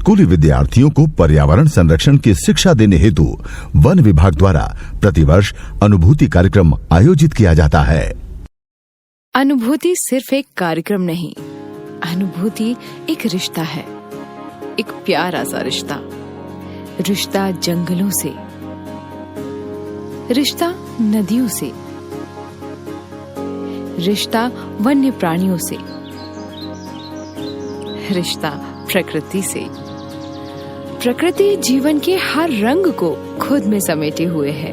स्कूली विद्यार्थियों को पर्यावरण संरक्षण की शिक्षा देने हेतु वन विभाग द्वारा प्रतिवर्ष अनुभूति कार्यक्रम आयोजित किया जाता है। अनुभूति सिर्फ एक कार्यक्रम नहीं, अनुभूति एक रिश्ता है, एक प्यारा सा रिश्ता। रिश्ता जंगलों से, रिश्ता नदियों से, रिश्ता वन्य प्राणियों से, रिश्ता प्रकृति से। प्रकृति जीवन के हर रंग को खुद में समेटे हुए है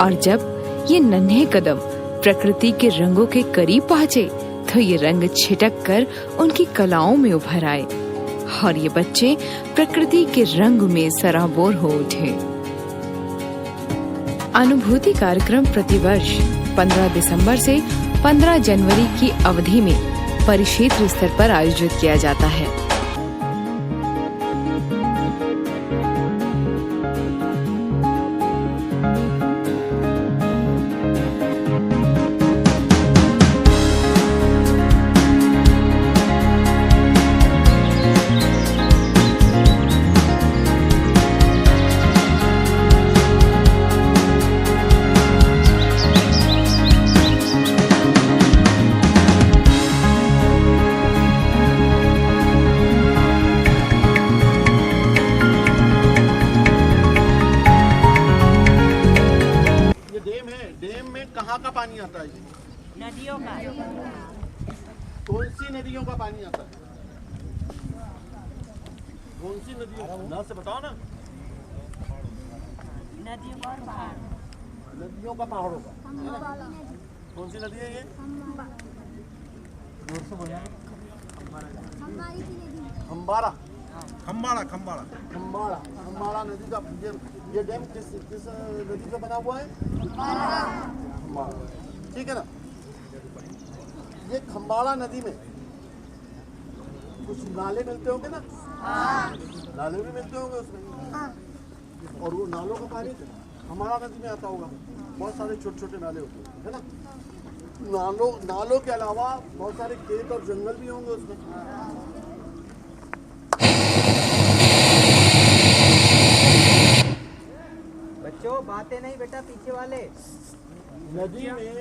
और जब ये नन्हे कदम प्रकृति के रंगों के करीब पहुंचे तो ये रंग छिटक कर उनकी कलाओं में उभर आए और ये बच्चे प्रकृति के रंग में सराबोर हो उठे। अनुभूति कार्यक्रम प्रतिवर्ष 15 दिसंबर से 15 जनवरी की अवधि में परिक्षेत्र स्तर पर आयोजित किया जाता है। कहाँ का पानी आता है? नदियों का। कौन सी नदियों का पानी आता है? कौन सी नदियों? ना से बताओ ना। नदियों का और पहाड़। नदियों का, पहाड़ों का। कौन सी नदी है ये? जोर से बोलिए। खम्बाड़ा। खम्बाड़ा खम्बाड़ा खम्बाड़ा खम्बाड़ा नदी का ये डैम किस नदी का बना हुआ है? खम्बाड़ा, ठीक है ना। ये खम्बाड़ा नदी में कुछ नाले मिलते होंगे ना? नाले भी मिलते होंगे उसमें। और वो नालों का पानी खम्बाड़ा नदी में आता होगा। बहुत सारे छोटे छोटे नाले होते हैं, है ना। नालों के अलावा बहुत सारे खेत और जंगल भी होंगे उसमें। बच्चों बातें नहीं बेटा, पीछे वाले। नदी में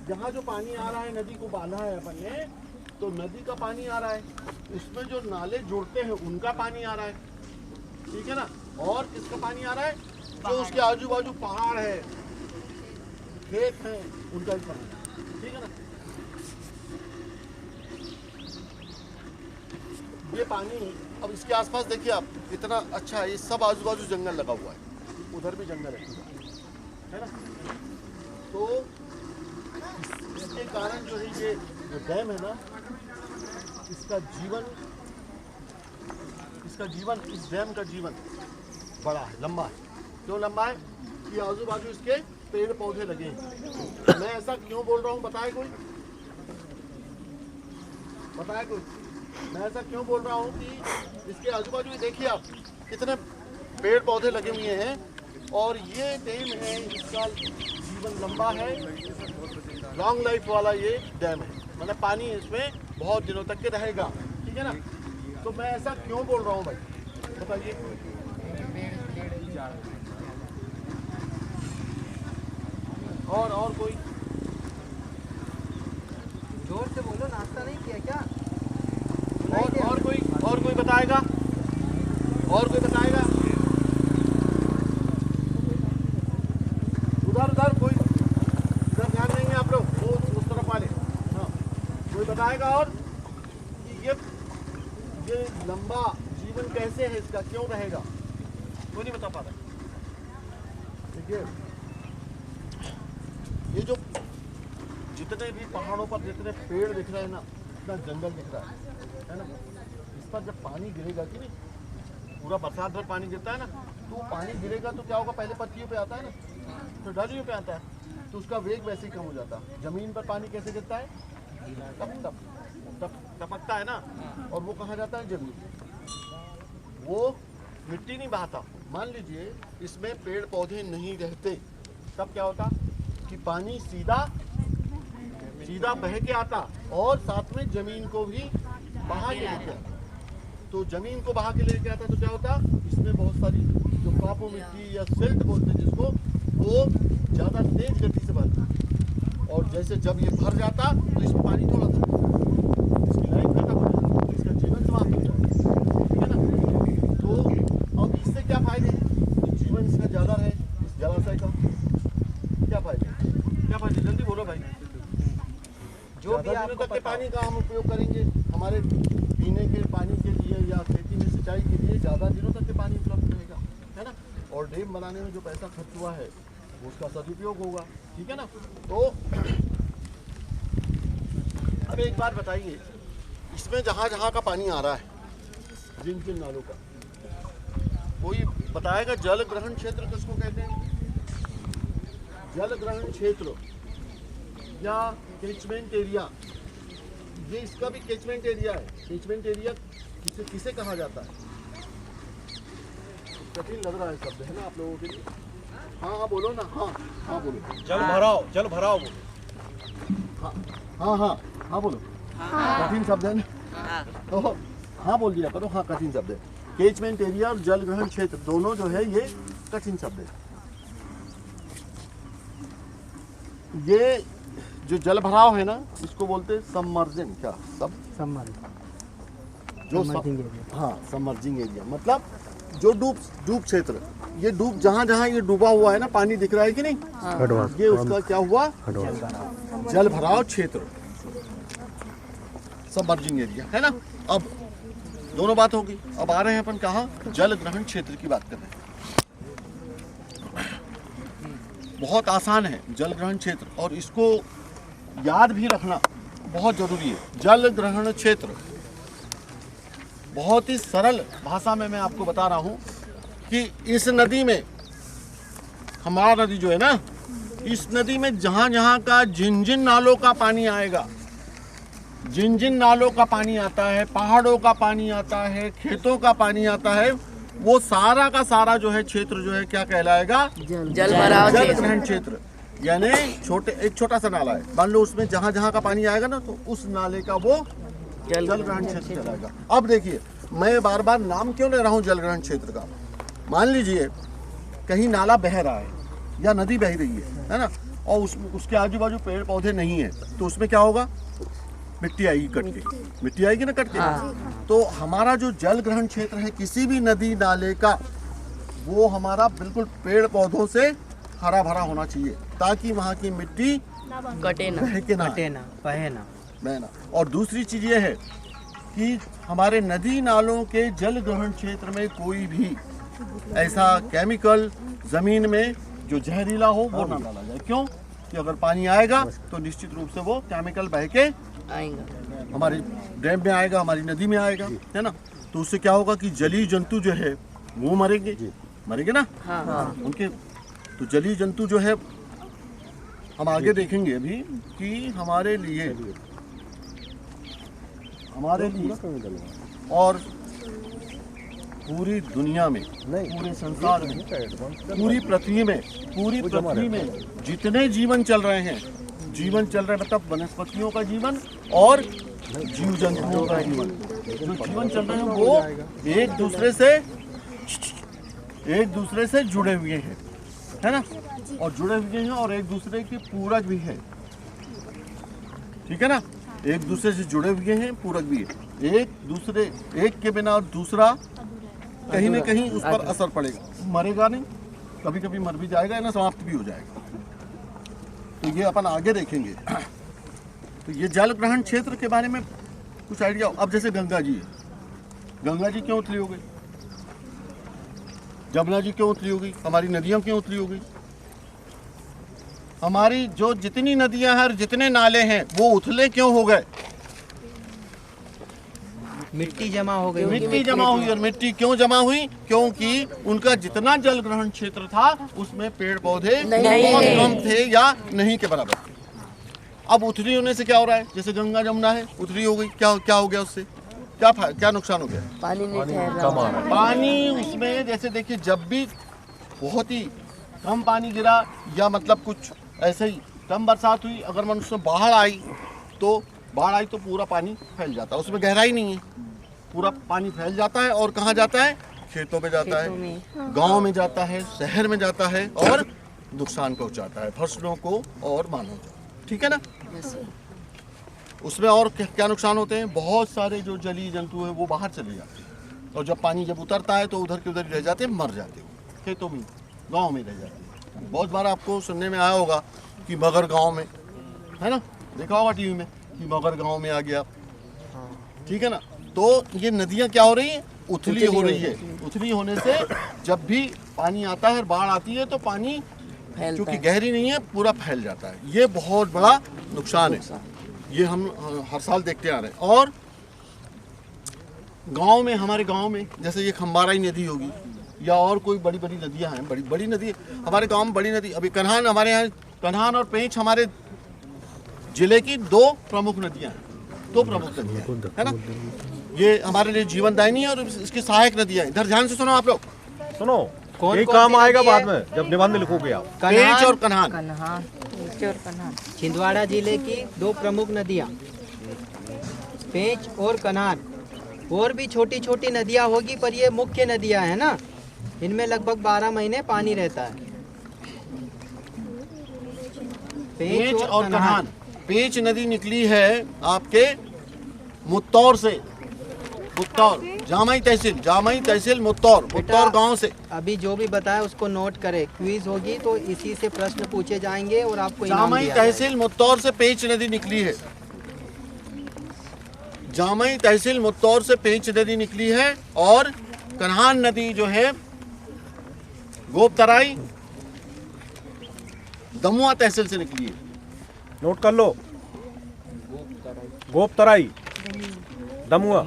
जहाँ जो पानी आ रहा है, नदी को बांधा है अपन ने, तो नदी का पानी आ रहा है, उसमें जो नाले जुड़ते हैं उनका पानी आ रहा है, ठीक है ना। और किसका पानी आ रहा है? जो उसके आजू बाजू पहाड़ है, खेत हैं, उनका भी पानी, ठीक है ना। ये पानी अब इसके आसपास देखिए आप, कितना अच्छा है। ये सब आजू बाजू जंगल लगा हुआ है, उधर भी जंगल है ना। तो इसके कारण जो है ये जो डैम है ना, इसका जीवन इस डैम का जीवन बड़ा है, लंबा है। क्यों लंबा है? कि आजू बाजू इसके पेड़ पौधे लगे हैं। मैं ऐसा क्यों बोल रहा हूँ, बताए कोई? बताए कोई? मैं ऐसा क्यों बोल रहा हूँ कि इसके आजू बाजू देखिए आप, कितने पेड़ पौधे लगे हुए हैं और ये डैम है, इसका जीवन लंबा है, लॉन्ग लाइफ वाला ये डैम है। मतलब पानी इसमें बहुत दिनों तक के रहेगा, ठीक है ना। तो मैं ऐसा क्यों बोल रहा हूँ भाई, बताइए। और कोई? जोर से बोलो, नाश्ता नहीं किया क्या? और कोई बताएगा? और कोई बताएगा? उधर कोई, उधर ध्यान देंगे आप लोग, वो उस तरफ वाले। हाँ, कोई बताएगा? और कि ये लंबा जीवन कैसे है इसका, क्यों रहेगा? कोई नहीं बता पा रहा। देखिए, ये जो जितने भी पहाड़ों पर जितने पेड़ दिख रहे हैं ना, इतना जंगल दिख रहा है ना। इस पर जब पानी गिरेगा कि नहीं, पूरा बरसात भर पानी गिरता है ना, तो पानी गिरेगा तो क्या होगा? पहले पत्तियों पे आता है ना, तो डालियों पे आता है, तो उसका वेग वैसे ही कम हो जाता है। जमीन पर पानी कैसे गिरता है? टपकता है ना, और वो कहाँ जाता है? जमीन। वो मिट्टी नहीं बहाता। मान लीजिए इसमें पेड़ पौधे नहीं रहते, तब क्या होता कि पानी सीधा बह के आता और साथ में जमीन को भी बहा के लेके आता। तो जमीन को बहा के लेके आता तो क्या होता, इसमें बहुत सारी जो कापो मिट्टी या सिल्ट बोलते हैं जिसको, वो ज़्यादा तेज गति से बढ़ती, और जैसे जब ये भर जाता तो इसमें पानी थोड़ा था, इसकी लाइफ खत्म हो जाती, तो इसका जीवन समाप्त हो जाता, ठीक है ना। तो अब इससे क्या फायदे हैं, जीवन इसका ज़्यादा रहे, इस जलाशय का क्या फायदे, जल्दी बोलो भाई। जो भी ज़्यादा आपको दिनों तक के पता पानी का हम उपयोग करेंगे, हमारे पीने के पानी के लिए या खेती में सिंचाई के लिए ज़्यादा दिनों तक के पानी उपलब्ध रहेगा, है ना। और डैम बनाने में जो पैसा खर्च हुआ है वो उसका सदुपयोग होगा, ठीक है ना। तो अब एक बात बताइए, इसमें जहाँ जहाँ का पानी आ रहा है, जिन जिन नालों का, कोई बताएगा जल ग्रहण क्षेत्र किसको कहते हैं? जल ग्रहण क्षेत्र या कैचमेंट एरिया, ये इसका भी कैचमेंट एरिया है। कैचमेंट एरिया किसे किसे कहा जाता है? कठिन लग रहा है शब्द, है ना आप लोगों के लिए? हाँ हाँ बोलो ना, हाँ हाँ बोलो। जल भराव, जल भराव बोलो। हाँ हाँ हाँ हाँ बोलो। कठिन शब्द है ना, तो हाँ बोल दिया करो। हाँ कठिन शब्द है। कैचमेंट एरिया और जल ग्रहण क्षेत्र दोनों जो है ये कठिन शब्द है। ये जो जल भराव है ना, इसको बोलते हैं सबमर्जन। क्या सब जो हाँ सबमर्जिंग एरिया, मतलब जो डूब क्षेत्र, ये डूब जहाँ जहाँ ये डूबा हुआ है ना, पानी दिख रहा है कि नहीं, ये उसका क्या हुआ, जल भराव क्षेत्र, सबमर्जिंग एरिया, है ना। अब दोनों बात होगी। अब आ रहे हैं अपन कहाँ, जल ग्रहण क्षेत्र की बात कर रहे हैं। बहुत आसान है जल ग्रहण क्षेत्र, और इसको याद भी रखना बहुत जरूरी है। जल ग्रहण क्षेत्र बहुत ही सरल भाषा में मैं आपको बता रहा हूँ कि इस नदी में, हमारा नदी जो है ना, इस नदी में जहाँ जहाँ का जिन जिन नालों का पानी आएगा, जिन जिन नालों का पानी आता है, पहाड़ों का पानी आता है, खेतों का पानी आता है, वो सारा का सारा जो है क्षेत्र जो है क्या कहलाएगा, जल भराव जल ग्रहण क्षेत्र। यानी एक छोटा सा नाला है, मान लो उसमें जहाँ जहाँ का पानी आएगा ना, तो उस नाले का वो जल ग्रहण क्षेत्र कहलाएगा। अब देखिए, मैं बार बार नाम क्यों ले रहा हूँ जल ग्रहण क्षेत्र का। मान लीजिए कहीं नाला बह रहा है या नदी बह रही है ना, और उसके आजू बाजू पेड़ पौधे नहीं है, तो उसमें क्या होगा, मिट्टी आएगी कट के, मिट्टी आएगी ना कट के। तो हमारा जो जल ग्रहण क्षेत्र है किसी भी नदी नाले का, वो हमारा बिल्कुल पेड़ पौधों से हरा भरा होना चाहिए, ताकि वहाँ की मिट्टी कटे ना, बह के ना, बहे ना। और दूसरी चीज ये है कि हमारे नदी नालों के जल ग्रहण क्षेत्र में कोई भी ऐसा केमिकल जमीन में जो जहरीला हो वो ना डाला जाए। क्यों? कि अगर पानी आएगा तो निश्चित रूप से वो केमिकल बह के आएंगे, हमारे डैम में आएगा, हमारी नदी में आएगा, है ना। तो उससे क्या होगा कि जलीय जंतु जो है वो मरेंगे ना। हाँ। उनके तो जलीय जंतु जो है, हम आगे देखेंगे अभी कि हमारे लिए और पूरी दुनिया में, पूरे संसार में, पूरी पृथ्वी में जितने जीवन चल रहे हैं, मतलब वनस्पतियों का जीवन और जीव जंतुओं का जीवन, जो जीवन चल रहे हैं वो एक दूसरे से जुड़े हुए हैं, है ना, और जुड़े हुए हैं और एक दूसरे के पूरक भी है, ठीक है ना। एक दूसरे से जुड़े हुए हैं, पूरक भी है। एक के बिना दूसरा कहीं न कहीं उस पर असर पड़ेगा। मरेगा नहीं, कभी कभी मर भी जाएगा ना, समाप्त भी हो जाएगा। तो ये अपन आगे देखेंगे। तो ये जल ग्रहण क्षेत्र के बारे में कुछ आइडिया। अब जैसे गंगा जी है, गंगा जी क्यों उथली हो गई, जमुना जी क्यों उथली हो गई, हमारी नदियाँ क्यों उथली हो गई। हमारी जो जितनी नदियां हैं, जितने नाले हैं, वो उथले क्यों हो गए, मिट्टी जमा हो गई, मिट्टी जमा हुई। और मिट्टी क्यों जमा हुई, क्योंकि उनका जितना जल ग्रहण क्षेत्र था उसमें पेड़ पौधे बहुत कम थे या नहीं के बराबर थे। अब उथली होने से क्या हो रहा है, जैसे गंगा जमुना है, उथली हो गई, क्या हो गया उससे, क्या नुकसान हो गया, पानी नहीं ठहर रहा, पानी उसमें। जैसे देखिए, जब भी बहुत ही कम पानी गिरा या मतलब कुछ ऐसे ही कम बरसात हुई, अगर मन उसमें बाढ़ आई तो पूरा पानी फैल जाता है, उसमें गहराई नहीं है, पूरा पानी फैल जाता है और कहाँ जाता है? खेतों में जाता है, गांव में जाता है, शहर में जाता है और नुकसान पहुंचाता है फसलों को और मानव को। ठीक है ना? उसमें और क्या नुकसान होते हैं? बहुत सारे जो जलीय जंतु हैं वो बाहर चले जाते हैं और जब पानी जब उतरता है तो उधर के उधर रह जाते हैं, मर जाते हैं, खेतों में गांव में रह जाते हैं। बहुत बार आपको सुनने में आया होगा कि मगर गांव में, है ना, देखा होगा टीवी में कि मगर गांव में आ गया। ठीक है ना? तो ये नदियाँ क्या हो रही हैं? उथली हो रही है। उथली होने से जब भी पानी आता है, बाढ़ आती है, तो पानी क्योंकि गहरी नहीं है पूरा फैल जाता है। ये बहुत बड़ा नुकसान है, ये हम हर साल देखते आ रहे हैं। और गांव में, हमारे गांव में जैसे ये खंबाराई नदी होगी या और कोई बड़ी बड़ी नदियां हैं, बड़ी बड़ी नदी हमारे गांव में, बड़ी नदी अभी कन्हान, हमारे यहाँ कन्हान और पेंच हमारे जिले की दो प्रमुख नदियां हैं, दो प्रमुख नदियां है ना। ये हमारे लिए जीवनदायिनी है और इसकी सहायक नदियां हैं। इधर ध्यान से सुनो आप लोग, सुनो, कौन यही कौन काम सी आएगा नदी है? बाद में जब निबंध लिखोगे आप। पेंच और कन्हान। छिंदवाड़ा जिले की दो प्रमुख नदियाँ पेंच और कन्हान। और भी छोटी छोटी नदियाँ होगी पर ये मुख्य नदियाँ हैं ना, इनमें लगभग 12 महीने पानी रहता है। पेंच और कन्हान। पेंच नदी निकली है आपके मुत्तौर से, मुत्तौर जामई तहसील मुत्तौर गांव से। अभी जो भी बताया उसको नोट करें, क्विज होगी तो इसी से प्रश्न पूछे जाएंगे और आपको इनाम जामई दिया जाएगा। तहसील मुत्तौर से पेंच नदी निकली है। जामई तहसील मुत्तौर से पेंच नदी निकली है और कन्हान नदी जो है गोपतराई दमुआ तहसील से निकली है। नोट कर लो, गोपतराई दमुआ।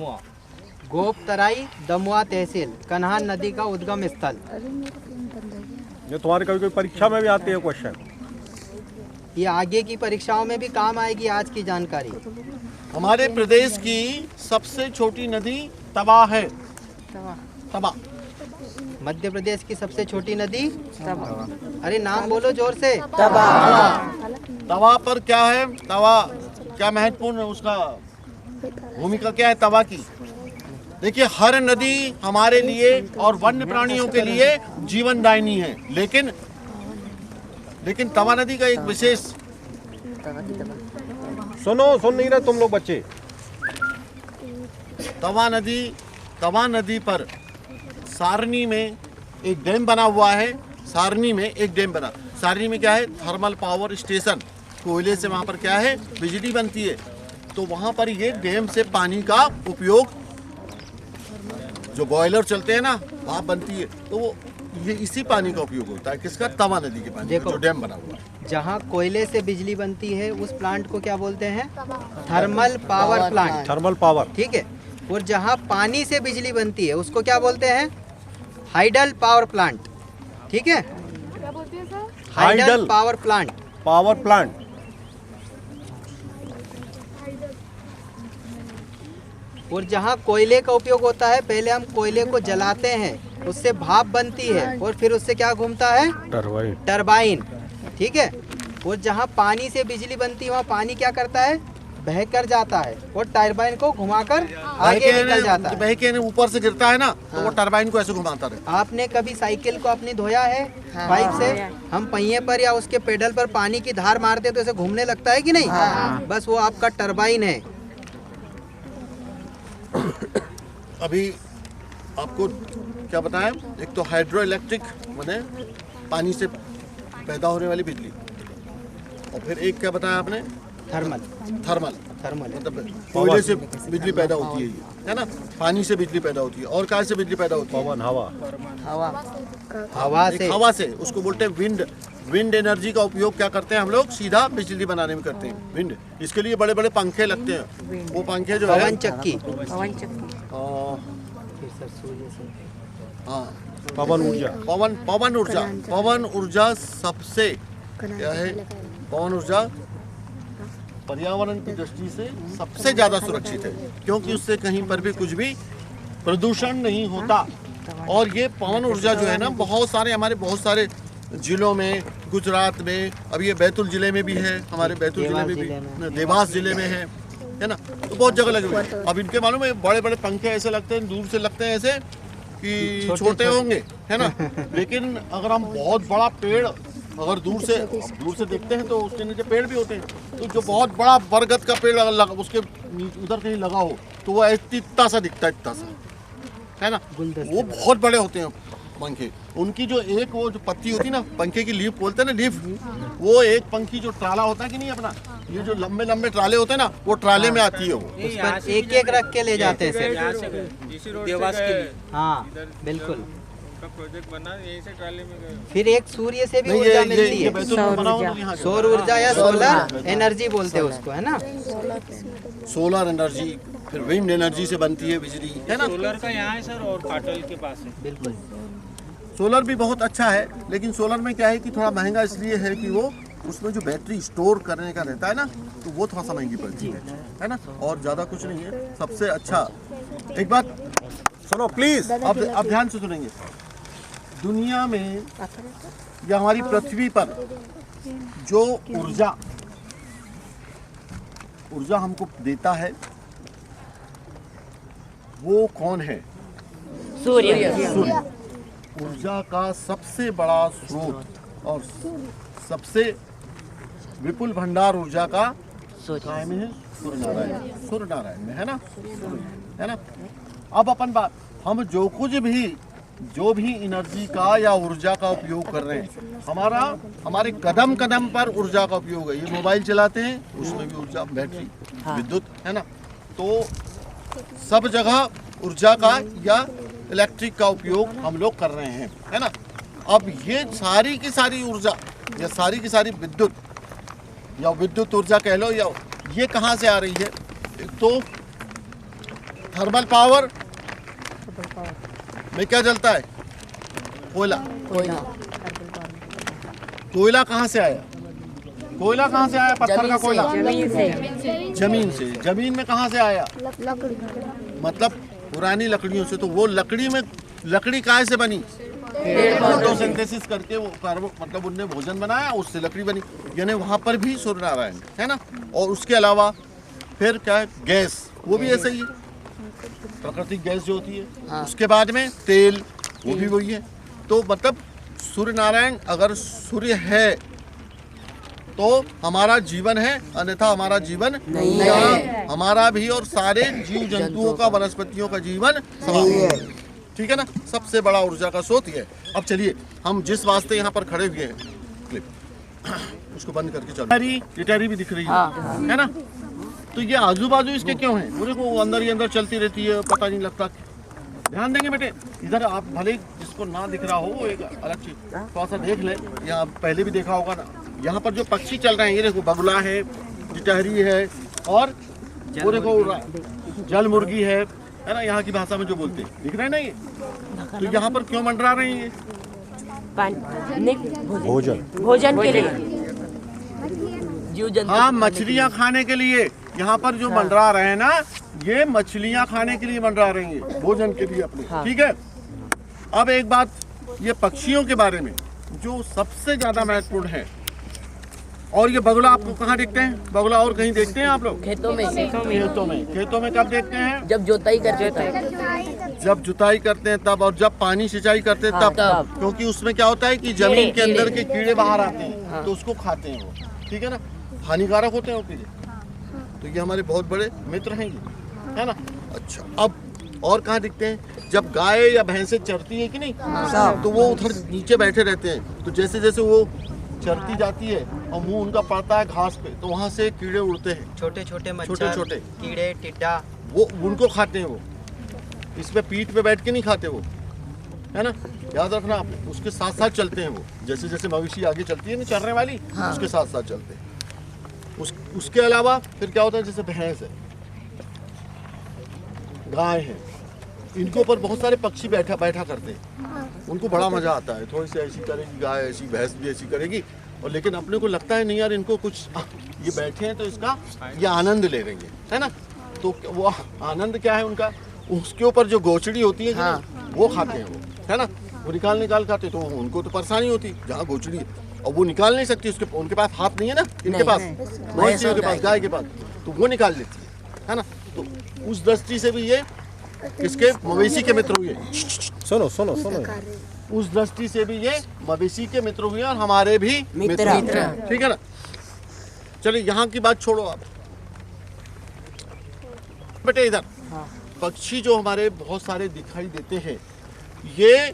गोपतराई दमुआ तहसील, कन्हान नदी का उद्गम स्थल। ये तुम्हारे कभी कोई परीक्षा में भी आती है क्वेश्चन। ये आगे की परीक्षाओं में भी काम आएगी आज की जानकारी। हमारे प्रदेश की सबसे छोटी नदी तवा है। तवा। मध्य प्रदेश की सबसे छोटी नदी अरे नाम बोलो जोर से। तवा पर क्या है? तवा क्या महत्वपूर्ण उसका भूमिका क्या है तवा की? देखिए, हर नदी हमारे लिए और वन्य प्राणियों के लिए जीवनदायिनी है, लेकिन तवा नदी का एक विशेष, सुन नहीं रहे तुम लोग बच्चे। तवा नदी पर सारनी में एक डैम बना हुआ है। सारनी में क्या है? थर्मल पावर स्टेशन, कोयले से वहाँ पर क्या है? बिजली बनती है। तो वहाँ पर ये डैम से पानी का उपयोग, जो बॉयलर चलते हैं ना, भाप बनती है, तो वो ये इसी पानी का उपयोग होता है। किसका? तवा नदी के पानी का, जो डैम बना हुआ है। जहाँ कोयले से बिजली बनती है उस प्लांट को क्या बोलते हैं? Thermal power plant. Thermal power. ठीक है। और जहाँ पानी से बिजली बनती है उसको क्या बोलते हैं? Hydel power plant. ठीक है, हाइडल पावर प्लांट। और जहाँ कोयले का उपयोग होता है, पहले हम कोयले को जलाते हैं, उससे भाप बनती है और फिर उससे क्या घूमता है? टरबाइन। ठीक है। और जहाँ पानी से बिजली बनती है वहाँ पानी क्या करता है? बहकर जाता है और टरबाइन को घुमाकर आगे निकल जाता है। बह के ऊपर से गिरता है ना, तो वो टरबाइन को ऐसे घुमाता रहता है। आपने कभी साइकिल को अपनी धोया है पाइप से? हम पहिए पर या उसके पेडल पर पानी की धार मारते तो ऐसे घूमने लगता है कि नहीं? बस वो आपका टरबाइन है। अभी आपको क्या बताया? एक तो हाइड्रो इलेक्ट्रिक माने पानी से पैदा होने वाली बिजली, और फिर एक क्या बताया आपने? थर्मल मतलब कोयले से बिजली पैदा होती है, ये है ना। पानी से बिजली पैदा होती है। और काय से बिजली पैदा होती है? पवन, हवा से। उसको बोलते हैं विंड एनर्जी का उपयोग क्या करते हैं हम लोग? सीधा बिजली बनाने में करते हैं, विंड। इसके लिए बड़े बड़े पंखे लगते हैं। वो पंखे जो है पवन चक्की। हाँ, पवन ऊर्जा सबसे क्या है? पवन ऊर्जा पर्यावरण की दृष्टि से सबसे ज्यादा सुरक्षित है, क्योंकि उससे कहीं पर भी कुछ भी प्रदूषण नहीं होता। और ये पवन ऊर्जा जो है ना, बहुत सारे जिलों में, गुजरात में, अब ये बैतूल जिले में भी है, हमारे बैतूल जिले में भी, देवास जिले में है, है ना, तो बहुत जगह लगे हुए हैं। अब इनके मालूम है बड़े बड़े पंखे ऐसे लगते हैं, दूर से लगते हैं ऐसे कि छोटे होंगे, है ना, लेकिन अगर हम बहुत बड़ा पेड़ अगर दूर से देखते हैं तो उसके नीचे पेड़ भी होते हैं, तो जो बहुत बड़ा बरगद का पेड़ अगर उसके उधर कहीं लगा हो तो वो इतना सा दिखता है, इतना सा, है ना, वो बहुत बड़े होते हैं पंखे। उनकी जो एक वो जो पत्ती होती है ना, पंखे की लीफ बोलते हैं ना, लीफ, वो एक पंखी जो ट्राला होता है कि नहीं अपना, ये जो लंबे लंबे ट्राले होते हैं ना, वो ट्राले में आती है वो, उस पर एक एक रख के ले जाते हैं देवास के लिए। हाँ बिल्कुल। प्रोजेक्ट बना यहीं से ट्राले में गए। फिर एक सूर्य से भी नहीं, ऊर्जा ये मिलती है, बैतूल में बना हुआ तो यहाँ सौर ऊर्जा या सोलर एनर्जी बोलते हैं उसको, है ना। सोलर एनर्जी, फिर विंड एनर्जी से बनती है बिजली, है ना। सोलर का यहाँ है सर और काटल के पास है। बिल्कुल। सोलर भी बहुत अच्छा है, लेकिन सोलर में क्या है कि थोड़ा महंगा इसलिए है कि वो उसमें जो बैटरी स्टोर करने का रहता है ना, तो वो थोड़ा सा महंगी पड़ती है ना, और ज़्यादा कुछ नहीं है। सबसे अच्छा एक बात सुनो प्लीज, अब ध्यान से सुनेंगे। दुनिया में या हमारी पृथ्वी पर जो ऊर्जा हमको देता है वो कौन है? सूर्य। सूर्य। ऊर्जा का सबसे बड़ा स्रोत और सबसे विपुल भंडार ऊर्जा का काय में है? सूर्य नारायण में, है ना। अब अपन बात, हम जो भी एनर्जी का या ऊर्जा का उपयोग कर रहे हैं, हमारे कदम कदम पर ऊर्जा का उपयोग है। ये मोबाइल चलाते हैं, उसमें भी ऊर्जा, बैटरी, विद्युत, है ना, तो सब जगह ऊर्जा का या इलेक्ट्रिक का उपयोग हम लोग कर रहे हैं, है ना। अब ये सारी की सारी ऊर्जा या सारी की सारी विद्युत या विद्युत ऊर्जा कह लो, या ये कहाँ से आ रही है? एक तो थर्मल पावर में क्या जलता है? कोयला। कोयला कहाँ से आया? पत्थर का कोयला जमीन से। जमीन में कहाँ से आया? मतलब पुरानी लकड़ियों से। तो वो लकड़ी काहे से बनी? फोटोसिंथेसिस करके वो कार्बन, मतलब उनने भोजन बनाया, उससे लकड़ी बनी, यानी वहाँ पर भी सूर्य नारायण है ना। और उसके अलावा फिर क्या है? गैस, वो भी ऐसे ही है, प्राकृतिक गैस जो होती है। उसके बाद में तेल, वो भी वही है। तो मतलब सूर्य नारायण, अगर सूर्य है तो हमारा जीवन है, अन्यथा हमारा जीवन नहीं है। हमारा भी और सारे जीव जंतुओं का, वनस्पतियों का जीवन समाप्त है, ठीक है ना। सबसे बड़ा ऊर्जा का स्रोत ये है। अब चलिए, हम जिस वास्ते यहाँ पर खड़े हुए हैं, उसको बंद करके चलो। टैरी भी दिख रही है ना। तो ये आजू बाजू इसके क्यों हैं? वो देखो, वो अंदर ही अंदर चलती रहती है, पता नहीं लगता। ध्यान देंगे बेटे, इधर आप भले जिसको ना दिख रहा हो वो एक अलग चीज थोड़ा सा देख ले, या पहले भी देखा होगा ना। यहाँ पर जो पक्षी चल रहे हैं, ये देखो, बगुला है, टिटहरी है, और वो देखो जल मुर्गी है ना, यहाँ की भाषा में जो बोलते हैं, दिख रहे हैं ना ये। तो यहाँ पर क्यों मंडरा रहे हैं ये? भोजन के लिए। हाँ, मछलियाँ खाने के लिए। यहाँ पर जो मंडरा रहे हैं ना, ये मछलियाँ खाने के लिए मंडरा रहे हैं, भोजन के लिए अपने, ठीक है। अब एक बात, ये पक्षियों के बारे में जो सबसे ज्यादा महत्वपूर्ण है, और ये बगुला आपको कहाँ देखते हैं? बगुला और कहीं देखते हैं आप लोग? खेतों में। खेतों में कब देखते हैं? जब जुताई करते हैं। जब जुताई करते हैं तब, और जब पानी सिंचाई करते हैं तब। क्योंकि उसमें क्या होता है कि जमीन के अंदर के कीड़े बाहर आते हैं, तो उसको खाते हैं वो, ठीक है ना, हानिकारक होते हैं वो कीड़े। तो ये हमारे बहुत बड़े मित्र हैं ये, है ना। अच्छा, अब और कहाँ दिखते हैं? जब गाय या भैंसें चरती है कि नहीं, तो वो उधर नीचे बैठे रहते हैं। तो जैसे जैसे वो चरती जाती है और मुंह उनका पड़ता है घास पे, तो वहाँ से कीड़े उड़ते हैं, छोटे छोटे मच्छर, छोटे कीड़े, टिड्डा, वो उनको खाते हैं। वो इस पे पीठ पे बैठ के नहीं खाते वो, है ना, याद रखना आप। उसके साथ साथ चलते हैं वो, जैसे जैसे मवेशी आगे चलती है ना चरने वाली, उसके साथ साथ चलते हैं। उसके अलावा फिर क्या होता है? जैसे भैंस है, गाय है, इनके ऊपर बहुत सारे पक्षी बैठा करते हैं। उनको बड़ा मजा आता है, थोड़ी सी ऐसी करेगी गाय, ऐसी भैंस भी ऐसी करेगी, और लेकिन अपने को लगता है नहीं यार, इनको कुछ, ये बैठे हैं तो इसका ये आनंद ले रहे हैं, है ना। तो वो आनंद क्या है उनका? उसके ऊपर जो गोचड़ी होती है वो खाते हैं वो, है ना। वो निकाल खाते, तो उनको तो परेशानी होती जहाँ गोचड़ी है, और वो निकाल नहीं सकती, उनके पास हाथ नहीं है ना, इनके पास, के पास, गाय के पास, तो वो निकाल लेती है ना। तो उस दृष्टि से भी ये किसके मवेशी के मित्र हुए, सुनो सुनो सुनो। उस दृष्टि से भी ये मवेशी के मित्र हुए और हमारे भी मित्र हैं, ठीक है ना। चलिए यहाँ की बात छोड़ो आप, बेटे इधर पक्षी जो हमारे बहुत सारे दिखाई देते हैं, ये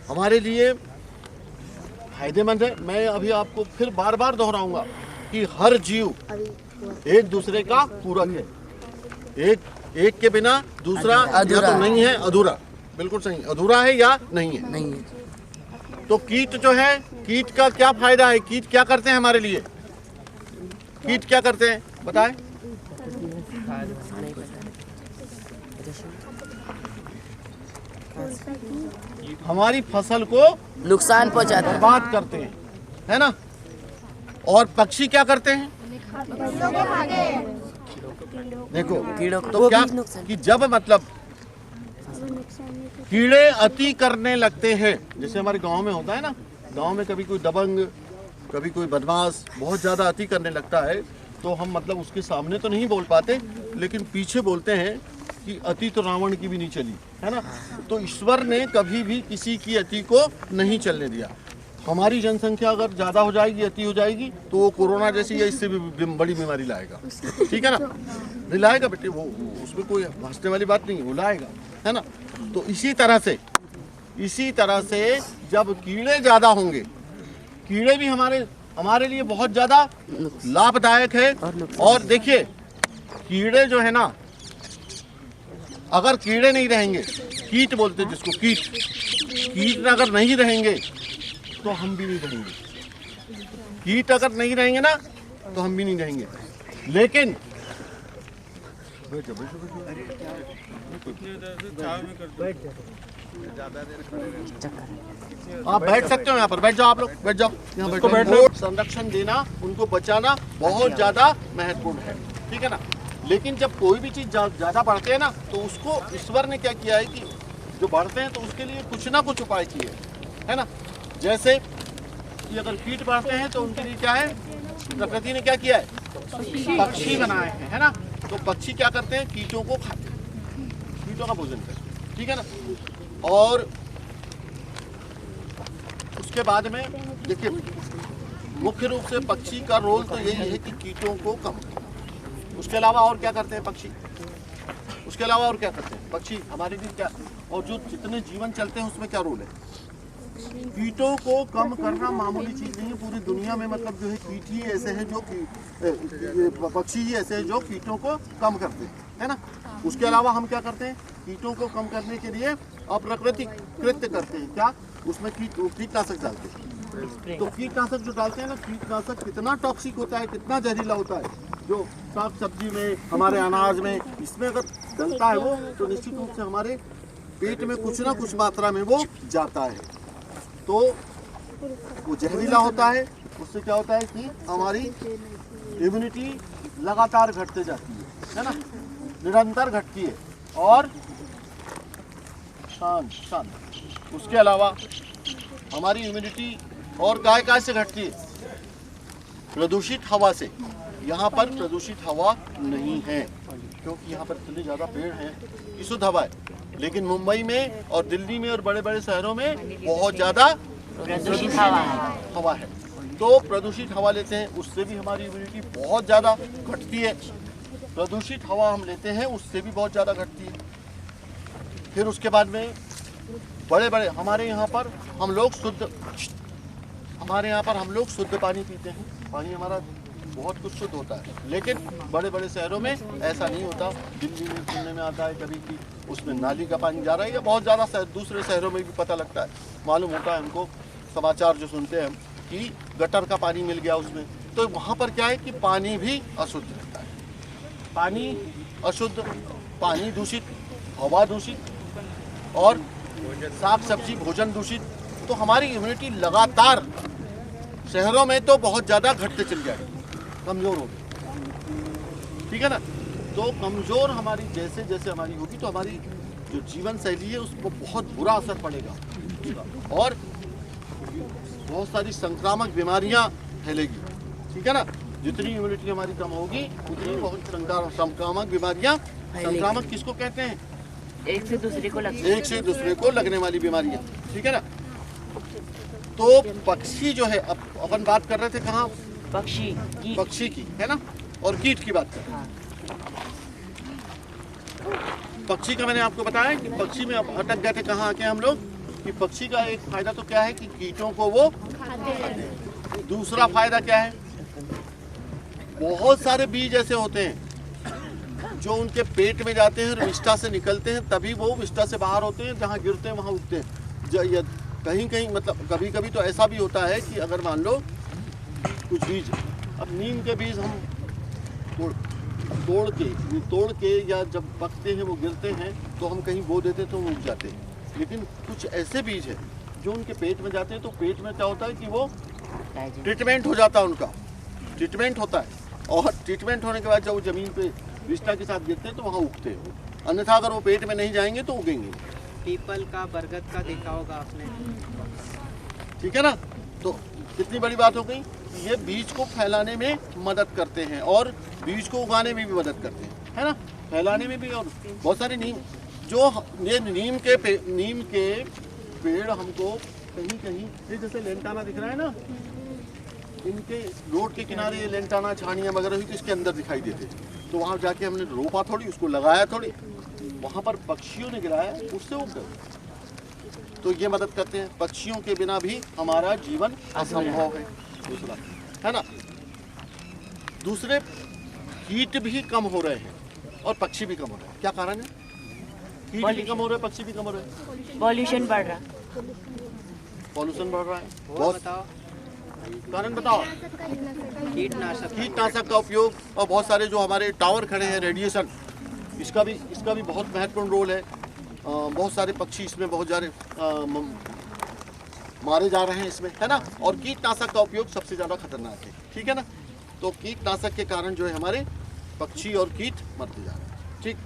हमारे लिए फायदेमंद है। मैं अभी आपको फिर बार बार दोहराऊंगा कि हर जीव एक दूसरे का पूरक है, एक के बिना दूसरा या तो नहीं है, अधूरा, बिल्कुल सही, अधूरा है या नहीं है। नहीं है। तो कीट जो है, कीट का क्या फायदा है, कीट क्या करते हैं हमारे लिए, कीट क्या करते हैं बताएं। हमारी फसल को नुकसान पहुंचाता है। बर्बाद करते हैं, है ना। और पक्षी क्या करते हैं, देखो कीड़ों तो क्या कि जब मतलब कीड़े अति करने लगते हैं, जैसे हमारे गांव में होता है ना, गांव में कभी कोई दबंग, कभी कोई बदमाश बहुत ज़्यादा अति करने लगता है, तो हम मतलब उसके सामने तो नहीं बोल पाते, लेकिन पीछे बोलते हैं कि अति तो रावण की भी नहीं चली, है ना। तो ईश्वर ने कभी भी किसी की अति को नहीं चलने दिया। हमारी जनसंख्या अगर ज़्यादा हो जाएगी, अति हो जाएगी, तो वो कोरोना जैसी या इससे भी बड़ी बीमारी लाएगा, ठीक है ना। नहीं लाएगा बेटे, वो उसमें कोई हंसने वाली बात नहीं है, वो लाएगा, है ना। तो इसी तरह से जब कीड़े ज़्यादा होंगे, कीड़े भी हमारे लिए बहुत ज़्यादा लाभदायक है। और देखिए कीड़े जो है ना, अगर कीड़े नहीं रहेंगे, कीट बोलते हैं जिसको, कीट अगर नहीं रहेंगे तो हम भी नहीं रहेंगे। कीट अगर नहीं रहेंगे ना तो हम भी नहीं रहेंगे। लेकिन आप बैठ सकते हो यहाँ पर, बैठ जाओ, आप लोग बैठ जाओ, यहाँ बैठो। संरक्षण देना, उनको बचाना बहुत ज्यादा महत्वपूर्ण है, ठीक है ना। लेकिन जब कोई भी चीज ज्यादा बढ़ते हैं ना, तो उसको ईश्वर ने क्या किया है कि जो बढ़ते हैं तो उसके लिए कुछ ना कुछ उपाय किए, है ना। जैसे कि अगर कीट बढ़ते हैं तो उनके लिए क्या है, प्रकृति ने क्या किया है, पक्षी बनाए हैं, है ना। तो पक्षी क्या करते हैं, कीटों को खाते हैं, कीटों का भोजन करते हैं, ठीक है ना। और उसके बाद में देखिए, मुख्य रूप से पक्षी का रोल तो यही है कि कीटों को कम। उसके अलावा और क्या करते हैं पक्षी, उसके अलावा और क्या करते हैं पक्षी हमारे लिए क्या, और जो जितने जीवन चलते हैं उसमें क्या रोल है। कीटों को कम करना मामूली चीज नहीं है पूरी दुनिया में, मतलब जो है कीट ही ऐसे हैं जो पक्षी ही ऐसे हैं जो कीटों को कम करते हैं, है ना। उसके अलावा हम क्या करते हैं, कीटों को कम करने के लिए अप्राकृतिक कृत्य करते हैं। क्या, उसमें कीटनाशक डालते हैं। तो कीटनाशक जो डालते हैं ना, कीटनाशक कितना टॉक्सिक होता है, कितना जहरीला होता है, जो साग सब्जी में, हमारे अनाज में, इसमें अगर डलता है वो, तो निश्चित रूप से हमारे पेट में कुछ ना कुछ मात्रा में वो जाता है। तो वो जहरीला होता है, उससे क्या होता है कि हमारी इम्यूनिटी लगातार घटते जाती है ना, निरंतर घटती है और शांत। उसके अलावा हमारी इम्यूनिटी और काय से घटती है, प्रदूषित हवा से। यहाँ पर प्रदूषित हवा नहीं है क्योंकि यहाँ पर इतने ज़्यादा पेड़ हैं, ये शुद्ध हवा है। लेकिन मुंबई में और दिल्ली में और बड़े बड़े शहरों में बहुत ज़्यादा प्रदूषित हवा है। तो प्रदूषित हवा लेते हैं, उससे भी हमारी इम्यूनिटी बहुत ज़्यादा घटती है। प्रदूषित हवा हम लेते हैं, उससे भी बहुत ज़्यादा घटती है। फिर उसके बाद में बड़े बड़े हमारे यहाँ पर हम लोग शुद्ध पानी पीते हैं। पानी हमारा बहुत कुछ शुद्ध होता है, लेकिन बड़े बड़े शहरों में ऐसा नहीं होता। दिल्ली में सुनने में आता है कभी कि उसमें नाली का पानी जा रहा है, या बहुत ज़्यादा दूसरे शहरों में भी पता लगता है, मालूम होता है हमको, समाचार जो सुनते हैं हम कि गटर का पानी मिल गया उसमें। तो वहाँ पर क्या है कि पानी भी अशुद्ध रहता है, पानी अशुद्ध, पानी दूषित, हवा दूषित और साग सब्जी भोजन दूषित। तो हमारी इम्यूनिटी लगातार शहरों में तो बहुत ज़्यादा घटते चल जाएगी, कमज़ोर होगी, ठीक है ना। तो कमज़ोर हमारी जैसे जैसे हमारी होगी, तो हमारी जो जीवन शैली है उस पर बहुत बुरा असर पड़ेगा और बहुत सारी संक्रामक बीमारियां फैलेगी, ठीक है ना। जितनी इम्यूनिटी हमारी कम होगी उतनी बहुत संक्रामक बीमारियां, संक्रामक किसको कहते हैं? एक से दूसरे को लगता एक से दूसरे को लगने वाली बीमारियां, ठीक है ना। तो पक्षी जो है, अब अपन बात कर रहे थे कहाँ? पक्षी की पक्षी की, है ना, और कीट की बात कर रहे हैं। पक्षी का मैंने आपको बताया कि पक्षी में अब अटक गए थे कहाँ आके हम लोग, कि पक्षी का एक फायदा तो क्या है कि कीटों को वो खाते हैं। दूसरा फायदा क्या है? बहुत सारे बीज ऐसे होते हैं जो उनके पेट में जाते हैं और विष्ठा से निकलते हैं, तभी वो विष्ठा से बाहर होते हैं, जहाँ गिरते हैं वहाँ उगते हैं। कहीं कहीं मतलब कभी कभी तो ऐसा भी होता है कि अगर मान लो कुछ बीज, अब नीम के बीज हम तोड़ के या जब पकते हैं वो गिरते हैं तो हम कहीं बो देते तो वो उग जाते हैं। लेकिन कुछ ऐसे बीज हैं जो उनके पेट में जाते हैं तो पेट में क्या होता है कि वो ट्रीटमेंट हो जाता है, उनका ट्रीटमेंट होता है, और ट्रीटमेंट होने के बाद जब वो जमीन पे विष्ठा के साथ गिरते हैं तो वहाँ उगते हैं। अन्यथा अगर वो पेट में नहीं जाएंगे तो उगेंगे। पीपल का, बरगद का देखा होगा आपने, ठीक है ना। तो कितनी बड़ी बात हो गई, ये बीज को फैलाने में मदद करते हैं और बीज को उगाने में भी मदद करते हैं, है ना, फैलाने में भी। और बहुत सारे नीम, जो ये नीम के पेड़ हमको कहीं कहीं, ये जैसे लेंटाना दिख रहा है ना, इनके रोड के किनारे ये लेंटाना, झाड़ियाँ वगैरह हुई तो इसके अंदर दिखाई देते। तो वहाँ जाके हमने रोपा थोड़ी, उसको लगाया थोड़ी, वहाँ पर पक्षियों ने गिराया, उससे उग गए। तो ये मदद करते हैं। पक्षियों के बिना भी हमारा जीवन असंभव है, दूसरा, है ना। दूसरे कीट भी कम हो रहे हैं और पक्षी भी कम हो रहे हैं। क्या कारण है? कीट भी कम हो रहे हैं, पक्षी भी कम हो रहे हैं। पॉल्यूशन बढ़ रहा, पॉल्यूशन बढ़ रहा है। वो बहुत बताओ, कारण बताओ। कीटनाशक का उपयोग, और बहुत सारे जो हमारे टावर खड़े हैं, रेडिएशन, इसका भी बहुत महत्वपूर्ण रोल है। बहुत सारे पक्षी इसमें बहुत ज़्यादा मारे जा रहे हैं इसमें, है ना। और कीटनाशक का उपयोग सबसे ज़्यादा खतरनाक है, ठीक है ना। तो कीटनाशक के कारण जो है हमारे पक्षी और कीट मरते जा रहे हैं, ठीक।